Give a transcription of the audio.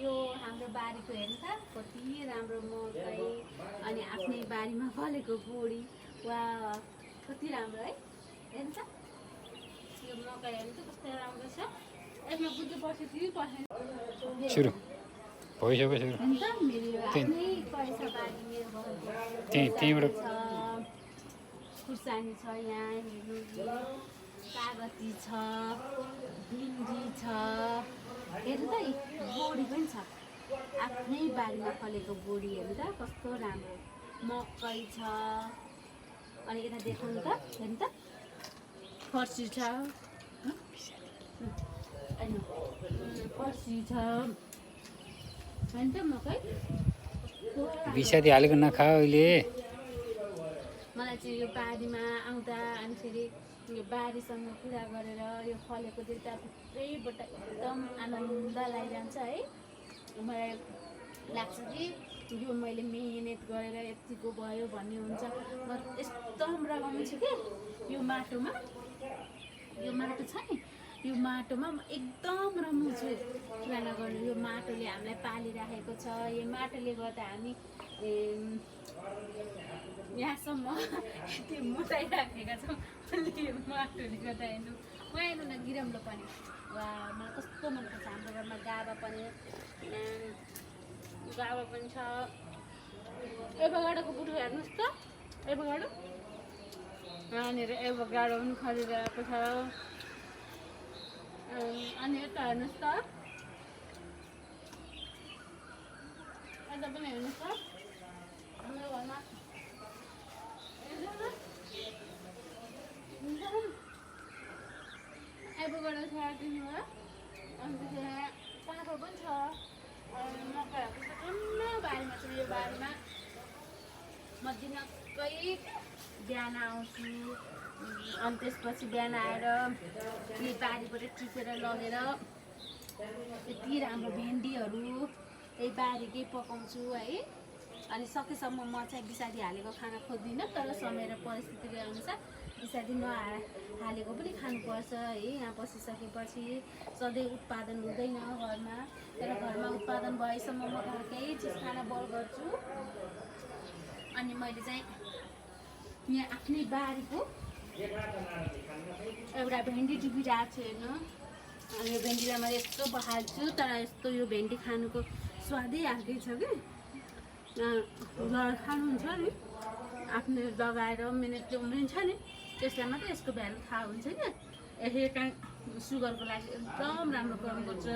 यो हाम्रो बारीको हेर्नु त कति राम्रो मकै अनि आफ्नै बारीमा फलेको बोडी वा कति राम्रो है हेर्नु त यो मकै हेर्नु त कस्तो राम्रो छ यसमा बुझ्नु पर्छ कि पर्दैन सुरु भइसक्यो सुरु हेर्नु त मेरो आफ्नै पैसा बारी मेरो त्यहीँबाट खुर्सानी छ यहाँ हेर्नु कागती छ भिन्डी छ हेर्नु त बोडी पनि छ आफ्नै बारीमा फलेको बोडी हेर्नु त कस्तो राम्रो मकै छ अनि यता देखाउनु त हेर्नु त फर्सी छ फर्सी छ होइन त मकै बिसादी हालेको नखा अहिले मलाई चाहिँ यो बारीमा आउँदा अनि फेरि यो बारीसँग कुरा गरेर यो फलेको देख्दा भित्रैबाट एकदम आनन्द लागिरहन्छ है मलाई लाग्छ कि यो मैले मिहिनेत गरेर यतिको भयो भन्ने हुन्छ म एकदम रमाउँछु कि यो माटोमा यो माटो छ नि यो माटोमा म एकदम रमाउँछु कुरा नगर्नु यो माटोले हामीलाई पालिराखेको छ यो माटोले गर्दा हामी यहाँसम्म यति मोटाइराखेका छौँ यो माटोले गर्दा हेर्नु म हेर्नु न गिरम्लो पनि वा मलाई कस्तो मनपर्छ हाम्रो घरमा गाबा पनि छ एभोकाडोको बुटो हेर्नुहोस् त एभोकाडो यहाँनिर एभोकाडो पनि खरिरहेको छ अनि यता हेर्नुहोस् त यता पनि हेर्नुहोस् त हाम्रो घरमा एभोकाडो छ तिनीमा अन्त काँक्रो पनि छ मकैहरू छ टन्न बारीमा छ यो बारीमा म दिनकै बिहान आउँछु अनि त्यसपछि बिहान आएर यी बारीबाट टिपेर लगेर यति राम्रो भेन्डीहरू यही बारीकै पकाउँछु है अनि सकेसम्म म चाहिँ बिसादी हालेको खाना खोज्दिनँ तर समय र परिस्थितिले अनुसार बिसादी नहालेको पनि खानुपर्छ है यहाँ बसिसकेपछि सधैँ उत्पादन हुँदैन घरमा तर घरमा उत्पादन भएसम्म म घरकै चिज खाना बल गर्छु अनि मैले चाहिँ यहाँ आफ्नै बारीको एउटा भेन्डी टिपिरहेको छु हेर्नु अनि यो भेन्डीलाई मैले यस्तो बहाल्छु तर यस्तो यो भेन्डी खानुको स्वादै अर्कै छ कि खानुहुन्छ नि आफ्नो लगाएर मिहिनेतले उम्रिन्छ नि त्यसलाई मात्रै यसको भ्यालु थाहा हुन्छ क्या यसले सुगरको लागि एकदम राम्रो काम गर्छ